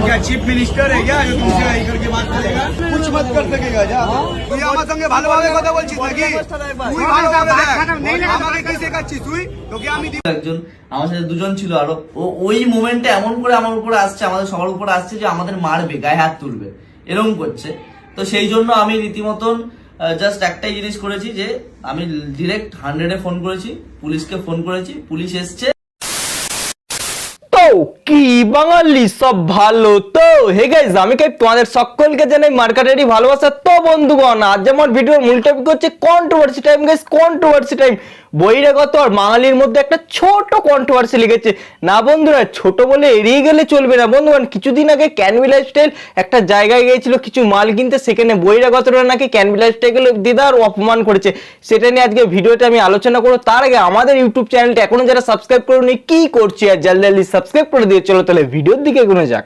क्या chief minister है क्या जो तुमसे आई करके बात करेगा? कुछ मत कर सकेगा जा। তুই আমার সঙ্গে ভালোভাবে কথা বলছিস নাকি? তুই ভালোভাবে দেখ আমাকে কি শেখাচ্ছিস তুই? তোকে আমি একজন আমার সাথে দুজন ছিল আরো, ওই মোমেন্টে এমন করে আমার উপরে আসছে, আমাদের সবার উপরে আসছে যে আমাদের মারবে, গায়ে হাত তুলবে, এরকম করছে। তো সেই জন্য আমি রীতিমতন জাস্ট একটাই জিনিস করেছি যে আমি ডিরেক্ট 100-এ ফোন করেছি, পুলিশকে ফোন করেছি, পুলিশ এসছে। তো কি বাঙালি সব ভালো তো? হে গাইস, আমি তোমাদের সকলকে জানাই মার্কেটারি ভালোবাসা। তো বন্ধুগণ, আজ আমার ভিডিওর মূল টপিক হচ্ছে controversy time guys, controversy time. বহিরাগত আর বাঙালির মধ্যে একটা ছোট কন্ট্রোভার্সি লেগেছে। না বন্ধুরা, ছোট বলে এড়িয়ে গেলে চলবে না বন্ধুগণ। কিছুদিন আগে ক্যানভি লাইফস্টাইল একটা জায়গায় গিয়েছিল কিছু মাল কিনতে, সেখানে বহিরাগতরা নাকি ক্যানভি লাইফস্টাইল দিদার অপমান করেছে। সেটা নিয়ে আজকে ভিডিওতে আমি আলোচনা করবো। তার আগে আমাদের ইউটিউব চ্যানেলটা এখনো যারা সাবস্ক্রাইব করোনি, কি করছি আর জলদি সাবস্ক্রাইব করে দিয়ে চলো তাহলে ভিডিওর দিকে এগোনো যাক।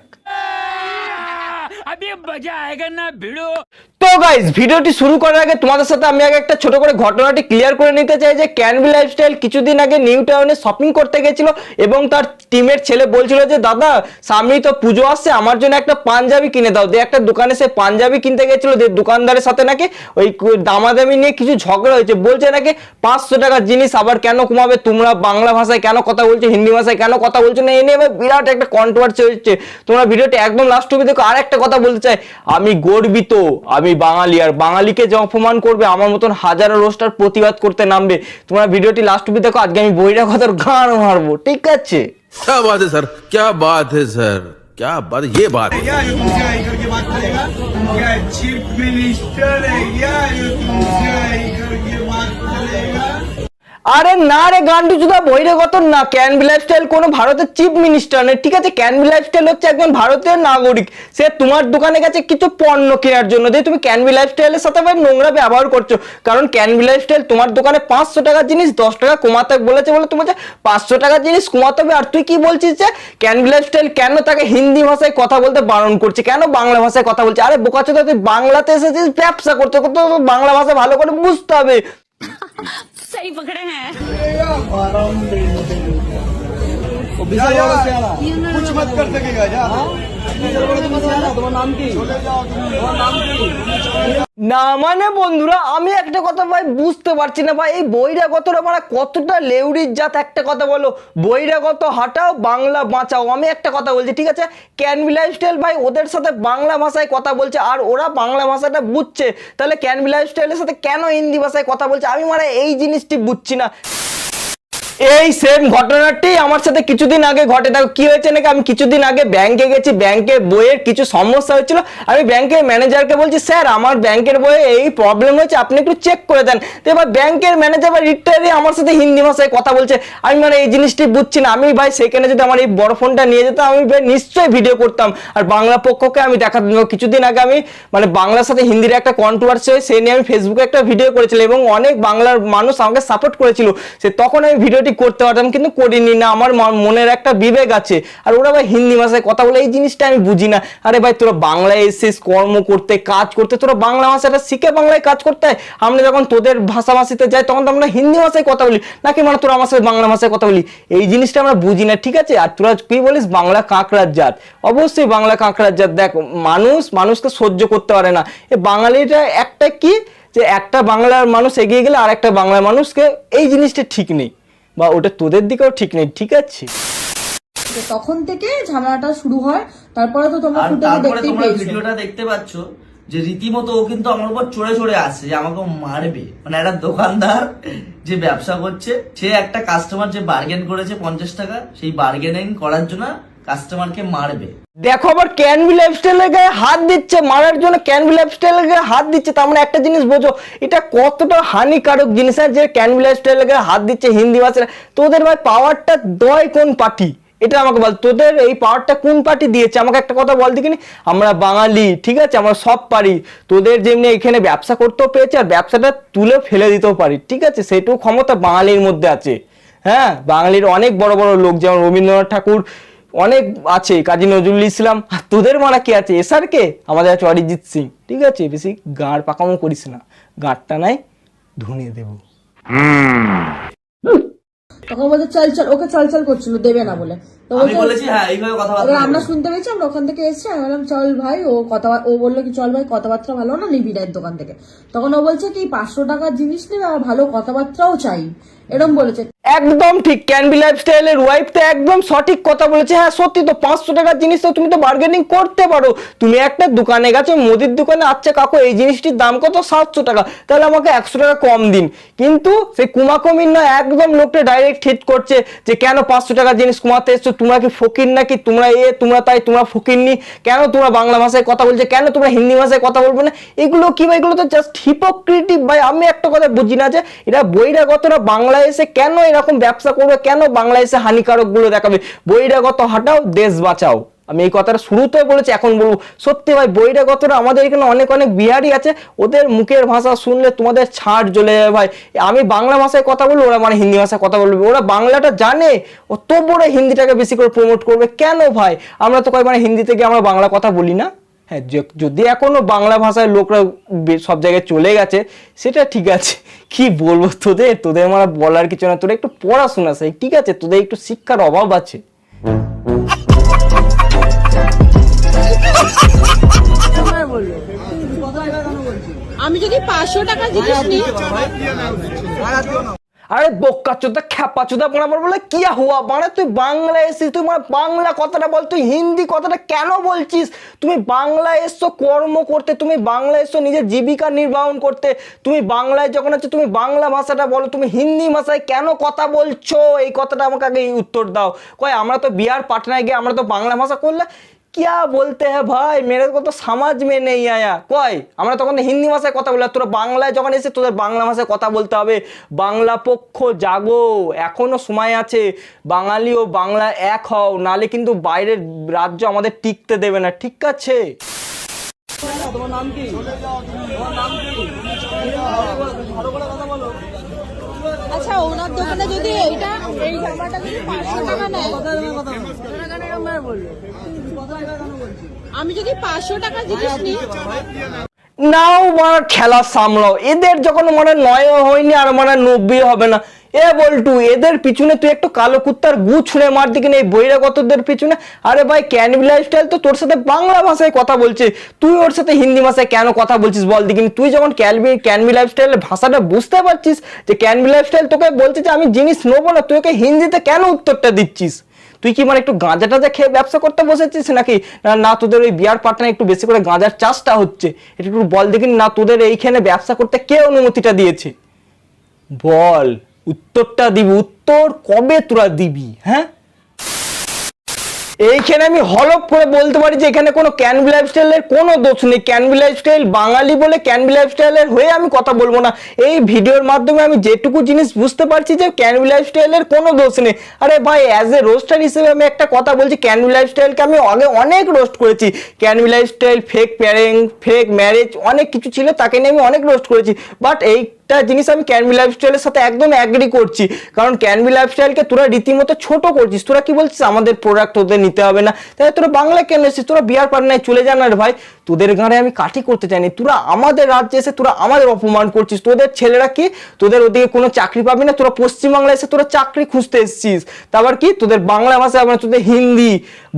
তো গাইস, ভিডিওটি শুরু করার আগে তোমাদের সাথে আমি আগে একটা ছোট করে ঘটনাটি ক্লিয়ার করে নিতে চাই যে ক্যানভি লাইফস্টাইল কিছুদিন আগে নিউ টাউনে শপিং করতে গেছিল এবং তার টিমের ছেলে বলছিল যে দাদা সামনেই তো পুজো আসছে, আমার জন্য একটা পাঞ্জাবি কিনে দাও। দিয়ে একটা দোকানে সে পাঞ্জাবি কিনতে গেছিল, যে দোকানদারের সাথে নাকি ওই দামাদামি নিয়ে কিছু ঝগড়া হয়েছে। বলছে নাকি 500 টাকার জিনিস আবার কেন কমাবে, তোমরা বাংলা ভাষায় কেন কথা বলছো, হিন্দি ভাষায় কেন কথা বলছো না, এই নিয়ে বিরাট একটা কন্ট্রোভার্সি হচ্ছে। তোমরা ভিডিওটি একদম লাস্ট অবধি দেখো। আর একটা কথা বলতে চাই, আমি গর্বিত, আমি বাঙালি, আর বাঙালিকে যে অপমান করবে আমার মতন হাজারো রোস্টার প্রতিবাদ করতে নামবে। তোমরা ভিডিওটি লাস্ট অবধি দেখো, আজকে আমি বহিরাগতর গান মারবো, ঠিক আছে? क्या बात है सर, क्या बात है सर, क्या बात, ये बात है क्या जो तुमसे आई करके बात करेगा? क्या चीफ मिनिस्टर है क्या जो तुमसे आई करके बात करेगा? আরে না রে গান্ডু চুদা, বহিরাগত না। ক্যানভি লাইফস্টাইল কোনো ভারতের চিফ মিনিস্টার নেই, ঠিক আছে? ক্যানভি লাইফস্টাইল হচ্ছে একজন ভারতীয় নাগরিক। সে তোমার দোকানে গেছে কিছু পণ্য কেনার জন্য, দিয়ে তুমি ক্যানভি লাইফস্টাইলের সাথে ভাই নোংরা ব্যবহার করছো। কারণ ক্যানভি লাইফস্টাইল তোমার দোকানে 500 টাকার জিনিস 10 টাকা কমাতে বলেছে বলে তুমি 500 টাকার জিনিস কমাতে হবে। আর তুই কি বলছিস যে ক্যানভি লাইফস্টাইল কেন তাকে হিন্দি ভাষায় কথা বলতে বারণ করছে, কেন বাংলা ভাষায় কথা বলছে? আরে বোকাচোদা, তুই বাংলাতে এসেছিস ব্যবসা করতে, বাংলা ভাষা ভালো করে বুঝতে হবে। सही पकड़े हैं। कुछ मत कर सकेगा जा। না মানে বন্ধুরা, আমি একটা কথা ভাই বুঝতে পারছি না ভাই, এই বহিরাগতরা মানে কতটা লেউড়ির জাত। একটা কথা বলো, বহিরাগত হাটাও বাংলা বাঁচাও। আমি একটা কথা বলছি, ঠিক আছে? ক্যানভি লাইফস্টাইল ভাই ওদের সাথে বাংলা ভাষায় কথা বলছে আর ওরা বাংলা ভাষাটা বুঝছে, তাহলে ক্যানভি লাইফস্টাইলের সাথে কেন হিন্দি ভাষায় কথা বলছে? আমি মানে এই জিনিসটি বুঝছি না। এই সেম ঘটনাটি আমার সাথে কিছুদিন আগে ঘটে। দেখো কি হয়েছে নাকি, আমি কিছুদিন আগে ব্যাংকে গেছি, ব্যাংকে বইয়ের কিছু সমস্যা হয়েছিল। আমি ব্যাংকের ম্যানেজারকে বলছি স্যার আমার ব্যাংকের বইয়ে এই প্রবলেম হয়েছে, আপনি একটু চেক করে দেন। তো এবার ব্যাংকের ম্যানেজার বা রিটায়ারি আমার সাথে হিন্দি ভাষায় কথা বলছে। আমি মানে এই জিনিসটি বুঝছি না। আমি ভাই সেখানে যদি আমার এই বড় ফোনটা নিয়ে যেতাম, আমি ভাই নিশ্চয়ই ভিডিও করতাম আর বাংলা পক্ষকে আমি দেখাতাম। কিছুদিন আগে আমি মানে বাংলার সাথে হিন্দির একটা কন্ট্রোভার্সি হয়, সে নিয়ে আমি ফেসবুকে একটা ভিডিও করেছিলাম এবং অনেক বাংলার মানুষ আমাকে সাপোর্ট করেছিল। সে তখন আমি ভিডিওটি করতে পারতাম, কিন্তু করিনি না। আমার মনের একটা বিবেক আছে। আর ওরা ভাই হিন্দি ভাষায় কথা বলে, এই জিনিসটা আমি বুঝি না। আরে ভাই তোরা বাংলায় এসেছিস কর্ম করতে, কাজ করতে, তোরা বাংলা ভাষাটা শিখে বাংলায় কাজ করতে হয়। আমরা যখন তোদের ভাষাভাষীতে যাই তখন তো আমরা হিন্দি ভাষায় কথা বলি, নাকি মানে তোরা আমার সাথে বাংলা ভাষায় কথা বলি? এই জিনিসটা আমরা বুঝি না, ঠিক আছে? আর তোরা কি বলিস বাংলা কাঁকড়ার জাত, অবশ্যই বাংলা কাঁকড়ার জাত। দেখ মানুষকে সহ্য করতে পারে না। এই বাঙালিটা একটা কি যে একটা বাংলার মানুষ এগিয়ে গেলে আর একটা বাংলার মানুষকে, এই জিনিসটা ঠিক নেই, বা ওটা তোদের দিকেও ঠিক নেই, ঠিক আছে? তখন থেকে ঝামেলাটা শুরু হয়। তারপরে তো তোমরা ভিডিওটা দেখতে পাচ্ছ যে রীতিমতো ও কিন্তু আমার উপর চড়ে চড়ে আসছে যে আমাকে মারবে। মানে একটা দোকানদার যে ব্যবসা করছে, সে একটা কাস্টমার যে বার্গেন করেছে 50 টাকা, সেই বার্গেনিং করার জন্য কাস্টমারকে মারবে। দেখো আবার ক্যানভি লাইফস্টাইলের গায়ে হাত দিচ্ছে, মারার জন্য ক্যানভি লাইফস্টাইলের গায়ে হাত দিচ্ছে। তার মানে একটা জিনিস বোঝো, এটা কতটা হানিকারক জিনিস। আর যে ক্যানভি লাইফস্টাইলের গায়ে হাত দিচ্ছে হিন্দি ভাষায়, তোদের ভাই পাওয়ারটা দয় কোন পার্টি? এটা আমাকে বল, তোদের এই পাওয়ারটা কোন পার্টি দিয়েছে? আমাকে একটা কথা বল দেখিনি। আমরা বাঙালি, ঠিক আছে, আমরা সব পারি। তোদের যেমনি এখানে ব্যবসা করতেও পেরেছে আর ব্যবসাটা তুলে ফেলে দিতেও পারি, ঠিক আছে? সেটুকু ক্ষমতা বাঙালির মধ্যে আছে। হ্যাঁ, বাঙালির অনেক বড় বড় লোক, যেমন রবীন্দ্রনাথ ঠাকুর, অনেক আছে, কাজী নজরুল ইসলাম। আর তোদের মারা কি আছে? এসআর কে, আমাদের আছে অরিজিৎ সিং, ঠিক আছে? বেশি গাঁড় পাকামো করিস না, গাঁটটা নাই ধুনিয়ে দেবো। তখন বলছে চল চল, ওকে চল চল করছিল দেবে না বলে। তো আমি বলছে- বলেছি হ্যাঁ এইভাবে কথাবার্তা এবার আমরা বলবো। শুনতে পেয়েছি, আমরা ওখান থেকে এসেছি, আমি বললাম চল ভাই, ও বললো কি চল ভাই কথাবার্তা ভালো না, নিবি না এর দোকান থেকে। তখন ও বলছে কি 500 টাকার জিনিস নেবে আর ভালো কথাবার্তাও চাই, এরকম বলেছে। একদম ঠিক, ক্যানবি লাইফস্টাইলের ওয়াইফ তো একদম সঠিক কথা বলেছে। হ্যাঁ সত্যি তো, 500 টাকার জিনিস তো তুমি তো বার্গেনিং করতে পারো। তুমি একটা দোকানে গেছো, মুদির দোকানে, আচ্ছা কাকু এই জিনিসটির দাম কত, 700 টাকা, তাহলে আমাকে 100 টাকা কম দিন। কিন্তু সেই কুমাকমিন না, একদম লোকটা ডাইরেক্ট হিট করছে যে কেন 500 টাকার জিনিস কমাতে এসছো, তোমরা কি ফকির নাকি, তোমরা তোমরা তাই, তোমরা ফকির নি, কেন তোমরা বাংলা ভাষায় কথা বলছে, কেন তোমরা হিন্দি ভাষায় কথা বলবে না, এগুলো কি ভাই, এগুলো তো জাস্ট হিপোক্রিটিভ ভাই। আমি একটা কথা বুঝি না যে এরা বহিরাগতরা বাংলায় এসে কেন এরকম ব্যবসা করবে, কেন বাংলায় এসে হানিকারক গুলো দেখাবে। বহিরাগত হাটাও, দেশ বাঁচাও। আমি এই কথাটা শুরুতে বলেছি, এখন বলবো, সত্যি ভাই বহিরাগতরা আমাদের এখানে অনেক অনেক বিহারি আছে, ওদের মুখের ভাষা শুনলে তোমাদের ছাড় জ্বলে যাবে ভাই। আমি বাংলা ভাষায় কথা বলবো, ওরা মানে হিন্দি ভাষায় কথা বলবে, ওরা বাংলাটা জানে, ও তো বড় হিন্দিটাকে বেশি করে প্রমোট করবে কেন ভাই। আমরা তো কয় মানে হিন্দি থেকে আমরা বাংলা কথা বলি না। হ্যাঁ যদি এখনো বাংলা ভাষায় লোকরা সব জায়গায় চলে গেছে সেটা ঠিক আছে, কি বলবো, তোদের আমার বলার কিছু না, তোরা একটু পড়াশোনা চাই, ঠিক আছে, তোদের একটু শিক্ষার অভাব আছে। আমি যদি 500 টাকা জিনিস নিই, আরে বোকা চোদা, খ্যাপা চোদা, বরাবর বলে কি হুয়া, মানে তুই বাংলা এসেছিস, তুই মানে বাংলা কথাটা বল, তুই হিন্দি কথাটা কেন বলছিস? তুমি বাংলা এসছো কর্ম করতে, তুমি বাংলা এসছো নিজের জীবিকা নির্বাহন করতে, তুমি বাংলায় যখন আছে তুমি বাংলা ভাষাটা বলো, তুমি হিন্দি ভাষায় কেন কথা বলছো? এই কথাটা আমাকে আগে উত্তর দাও। কয় আমরা তো বিহার পাটনায় গিয়ে আমরা তো বাংলা ভাষা করলে क्या बोलते हैं भाई, मेरे को तो समझ में नहीं आया। কয় আমরা তখন হিন্দি ভাষায় কথা বলি, তোরা বাংলায় যখন এসে তোদের বাংলা ভাষায় কথা বলতে হবে। বাংলা পক্ষ জাগো, এখনো সময় আছে, বাঙালি ও বাংলা এক হও, নালে কিন্তু বাইরের রাজ্য আমাদের টিকতে দেবে না, ঠিক আছে? তোমার নাম কি? তোমার নাম কি? ভালো করে কথা বলো। আচ্ছা ওনার দোকানে যদি এই জামাটা যদি 500 টাকা নেয়, আমি যদি 500 টাকা জিনিস নিই, নাও মানে খেলা সামলাও, এদের যখন মানে 9 হয়নি আর মানে 90 হবে না। এ বলটু, এদের পিছনে তুই একটু কালো কুত্তার গু ছুঁড়ে মার দিকে নেই, বহিরাগতদের পিছনে। আরে ভাই ক্যানবি লাইফস্টাইল তো তোর সাথে বাংলা ভাষায় কথা বলছে, তুই ওর সাথে হিন্দি ভাষায় কেন কথা বলছিস বল দিকে? তুই যখন ক্যানবি লাইফস্টাইলের ভাষাটা বুঝতে পারছিস যে ক্যানবি লাইফস্টাইল তোকে বলছে যে আমি জিনিস নেবো না, তুই ওকে হিন্দিতে কেন উত্তরটা দিচ্ছিস? তুই কি মানে একটু গাঁজা টাজা খেয়ে ব্যবসা করতে বসেছিস নাকি? না তোদের ওই বিয়ার পাটনায় একটু বেশি করে গাঁজার চাষটা হচ্ছে, এটা একটু বল দেখিনি। না তোদের এইখানে ব্যবসা করতে কে অনুমতিটা দিয়েছে বল? উত্তরটা দিবি, উত্তর কবে তোরা দিবি? হ্যাঁ এইখানে আমি হলপ করে বলতে পারি যে এখানে কোনো ক্যানবি লাইফস্টাইলের কোনো দোষ নেই। ক্যানবি লাইফস্টাইল বাঙালি বলে ক্যানবি লাইফস্টাইলের হয়ে আমি কথা বলবো না। এই ভিডিওর মাধ্যমে আমি যেটুকু জিনিস বুঝতে পারছি যে ক্যানবি লাইফস্টাইলের কোনো দোষ নেই। আরে ভাই অ্যাজ এ রোস্টার হিসেবে আমি একটা কথা বলছি, ক্যানবি লাইফস্টাইলকে আমি আগে অনেক রোস্ট করেছি। ক্যানবি lifestyle fake parent, fake marriage, অনেক কিছু ছিল, তাকে নিয়ে আমি অনেক রোস্ট করেছি। বাট এইটা জিনিস আমি ক্যানবি লাইফস্টাইলের সাথে একদম অ্যাগ্রি করছি, কারণ ক্যানবি লাইফস্টাইলকে তোরা রীতিমতো ছোট করছিস। তোরা কি বলছিস আমাদের প্রোডাক্ট ওদের নিতে হবে না, তাই তোরা বাংলা কেন এসেছিস? তোরা বিহার পাটনায় চলে যান। আর ভাই তোদের গাঁড়ে আমি কাঠি করতে চাইনি, তোরা আমাদের রাজ্যে এসে তোরা আমাদের অপমান করছিস। তোদের ছেলেরা কি, তোদের ওদিকে কোনো চাকরি পাবি না, তোরা পশ্চিমবাংলায় এসে তোরা চাকরি খুঁজতে এসেছিস। তারপর কি তোদের বাংলা ভাষা, মানে তোদের হিন্দি,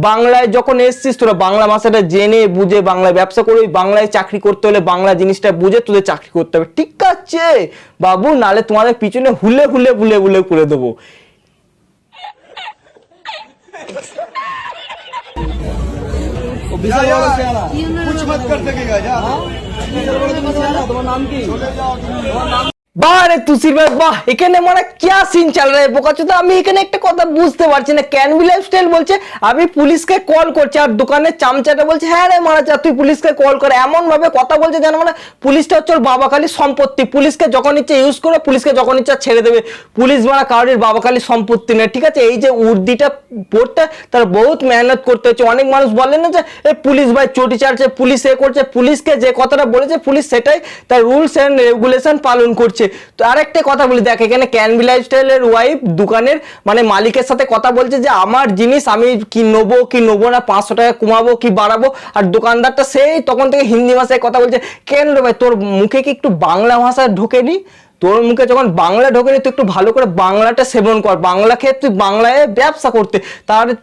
বাংলায় যখন এসেছিস তোরা বাংলা ভাষাটা জেনে বুঝে বাংলায় ব্যবসা করে, বাংলায় চাকরি করতে হলে বাংলা জিনিসটা বুঝে তোদের চাকরি করতে হবে, ঠিক আছে বাবু? নালে তোমাদের পিছনে হুলে হুলে বুলে বুলে করে দেবো। कुछ मत कर सकेगा जा। তোমার নাম কি? বাহ রে তুষির ভাই বাহ, এখানে মানে क्या সিন চল रहा है বোকাচোদা? আমি এখানে একটা কথা বুঝতে পারছি না। ক্যানবি লাইফস্টাইল বলছে আমি পুলিশকে কল করছি, আর দোকানের চামচাটা বলছে হ্যাঁ রে মারা যা তুই পুলিশকে কল করে। এমন ভাবে কথা বলছে যেন মানে পুলিশটা হচ্ছে ওর বাবাকালী সম্পত্তি, পুলিশকে যখন ইচ্ছে ইউজ করে, পুলিশকে যখন ইচ্ছা ছেড়ে দেবে। পুলিশ মানে কারোর বাবাকালী সম্পত্তি নয়, ঠিক আছে? এই যে উর্দিটা পড়তে তার বহুত মেহনত করতে হচ্ছে। অনেক মানুষ বলেন না যে এই পুলিশ ভাই চটি চাটছে, পুলিশ এ করছে, পুলিশকে যে কথাটা বলেছে পুলিশ সেটাই তার রুলস এন্ড রেগুলেশন পালন করছে। তো আরেকটা কথা বলি, দেখ এখানে ক্যানবি লাইফস্টাইলের ওয়াইফ দোকানের মানে মালিকের সাথে কথা বলছে যে আমার জিনিস আমি কি নেবো কি নেবো না, 500 টাকা কমাবো কি বাড়াবো। আর দোকানদারটা সেই তখন থেকে হিন্দি ভাষায় কথা বলছে। কেন রে ভাই তোর মুখে কি একটু বাংলা ভাষা ঢোকেনি? তোর মুখে যখন বাংলা ঢোকেনি তুই একটু ভালো করে বাংলাটা সেবন কর, বাংলা খেয়ে তুই বাংলায় ব্যবসা করতে,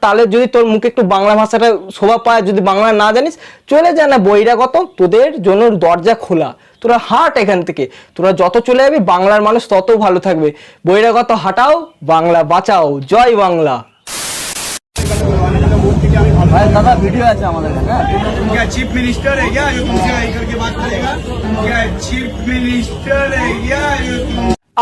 তাহলে যদি তোর মুখে একটু বাংলা ভাষাটা শোভা পায়, যদি বাংলা না জানিস চলে যা না বহিরাগত, তোদের জন্য দরজা খোলা, তোরা হাট এখান থেকে, তোরা যত চলে যাবি বাংলার মানুষ তত ভালো থাকবে। বহিরাগত হাটাও, বাংলা বাঁচাও, জয় বাংলা। দাদা ভিডিও আছে আমাদের হ্যাঁ। क्या चीफ मिनिस्टर है क्या जो तुमसे आई करके बात करेगा? क्या चीफ मिनिस्टर है क्या जो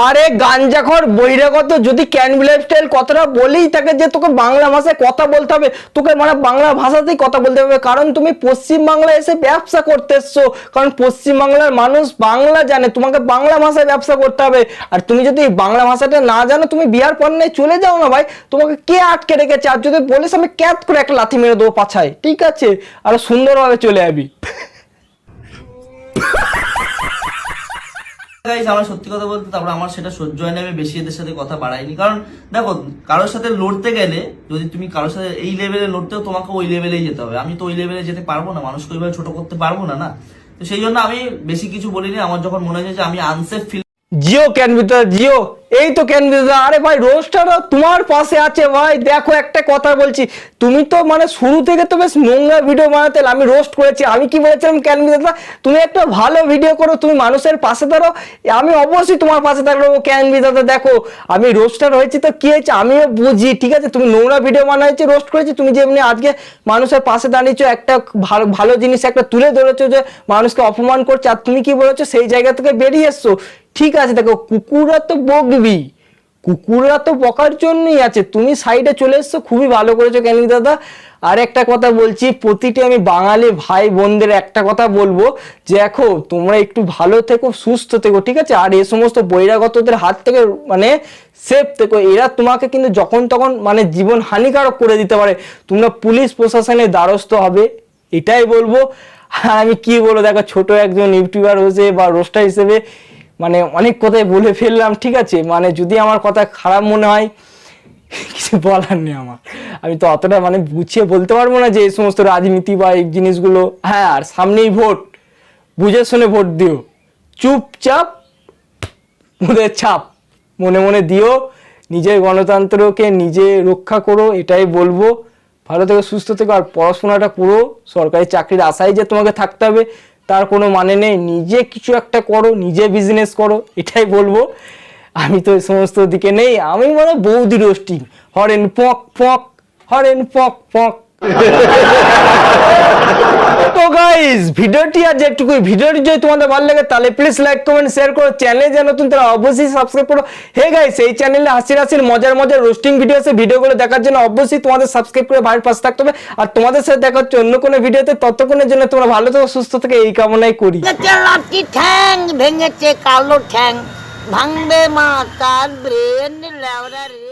আরে গাঞ্জাখর বহিরাগত যদি ক্যানভি লাইফস্টাইল কথাটা বলেই থাকে যে তোকে বাংলা ভাষায় কথা বলতে হবে, তোকে মানে বাংলা ভাষাতেই কথা বলতে হবে, কারণ তুমি পশ্চিম বাংলায় এসে ব্যবসা করতে এসছো, কারণ পশ্চিম বাংলার মানুষ বাংলা জানে, তোমাকে বাংলা ভাষায় ব্যবসা করতে হবে। আর তুমি যদি বাংলা ভাষাটা না জানো তুমি বিহার পণ্যায় চলে যাও না ভাই, তোমাকে কে আটকে রেখেছে? আর যদি বলিস আমি ক্যাত করে একটা লাথি মেরে দেবো পাছায়, ঠিক আছে? আর সুন্দরভাবে চলে যাবি। গাইস আমার সত্যি কথা বলতে তারপর আমার সেটা সহ্য হয় না, আমি বেশি এদের সাথে কথা বাড়াইনি, কারণ দেখো কারোর সাথে লড়তে গেলে যদি তুমি কারোর সাথে এই লেভেলে লড়তেও তোমাকে ওই লেভেলেই যেতে হবে, আমি তো ওই লেভেলে যেতে পারবো না, মানুষকে ওইভাবে ছোট করতে পারবো না, না। তো সেই জন্য আমি বেশি কিছু বলিনি, আমার যখন মনে হয়েছে যে আমি আনসেফ ফিল জিও ক্যানভিতা জিও, এই তো ক্যানভিতা। আরে ভাই রোস্টাররা তোমার পাশে আছে ভাই। দেখো একটা কথা বলছি, তুমি তো মানে শুরু থেকে তো বেশ নোংরা ভিডিও বানাতে, আমি রোস্ট করেছি, আমি কি বলেছিলাম ক্যানভিতা তুমি একটা ভালো ভিডিও করো, তুমি মানুষের পাশে দাঁড়ো, আমি অবশ্যই তোমার পাশে থাকবো। ক্যানভিতা দেখো আমি রোস্টার হয়েছি তো কি হয়েছে আমিও বুঝি, ঠিক আছে? তুমি নোংরা ভিডিও বানাইছো, রোস্ট করেছি, তুমি যেমনি আজকে মানুষের পাশে দাঁড়িয়েছো, একটা ভালো ভালো জিনিস একটা তুলে ধরেছো যে মানুষকে অপমান করছে, আর তুমি কি বলেছো সেই জায়গা থেকে বেরিয়ে এসছো, ঠিক আছে? দেখো কুকুররা তো বকবি, কুকুররা তো বকার জন্যই আছে, তুমি সাইডে চলে এসছো, খুবই ভালো করেছো ক্যানি দাদা। আর একটা কথা বলছি, প্রতিটি আমি বাঙালি ভাই বোনদের একটা কথা বলবো, যে দেখো তোমরা একটু ভালো থেকো, সুস্থ থেকো, ঠিক আছে? আর এই সমস্ত বহিরাগতদের হাত থেকে মানে সেফ থেকো, এরা তোমাকে কিন্তু যখন তখন মানে জীবন হানিকারক করে দিতে পারে, তোমরা পুলিশ প্রশাসনের দ্বারস্থ হবে, এটাই বলবো। আর আমি কি বলবো, দেখো ছোট একজন ইউটিউবার হয়েছে বা রোস্টার হিসেবে মানে অনেক কথাই বলে ফেললাম, ঠিক আছে? মানে যদি আমার কথা খারাপ মনে হয় কিছু বলার নেই আমার, আমি তো অতটা মানে গুছিয়ে বলতে পারবো না যে এই সমস্ত রাজনীতি বা এই জিনিসগুলো। হ্যাঁ, আর সামনেই ভোট, বুঝে শুনে ভোট দিও, চুপচাপ ওদের ছাপ মনে মনে দিও, নিজের গণতন্ত্রকে নিজে রক্ষা করো, এটাই বলবো। ভালো থেকে সুস্থ থেকে আর পড়াশোনাটা করো, সরকারি চাকরির আশায় যে তোমাকে থাকতে হবে তার কোনো মানে নেই, নিজে কিছু একটা করো, নিজে বিজনেস করো, এটাই বলবো। আমি তো এই সমস্ত দিকে নেই, আমি মানে বৌদি রোস্টিং, হরেন পক পক, হরেন পক পক। তো গাইস ভিডিওটি আজ একটুকুই, ভিডিওটি যদি তোমাদের ভালো লাগে তাহলে প্লিজ লাইক কমেন্ট শেয়ার করো, চ্যানেলে যে নতুন তারা অবশ্যই সাবস্ক্রাইব করো। হে গাইস এই চ্যানেলে হাসির হাসির মজার মজার রোস্টিং ভিডিও আছে, ভিডিওগুলো দেখার জন্য অবশ্যই তোমাদের সাবস্ক্রাইব করে ভাইয়ের পাশে থাকতে হবে। আর তোমাদের সাথে দেখা হচ্ছে অন্য কোনো ভিডিওতে, ততক্ষণের জন্য তোমরা ভালো থেকো, সুস্থ থেকে এই কামনাই করি। লাঠি ঠ্যাং ভেঙেছে কালো ঠ্যাং, ভাঙবে মা তার ব্রেন লেওরা রে।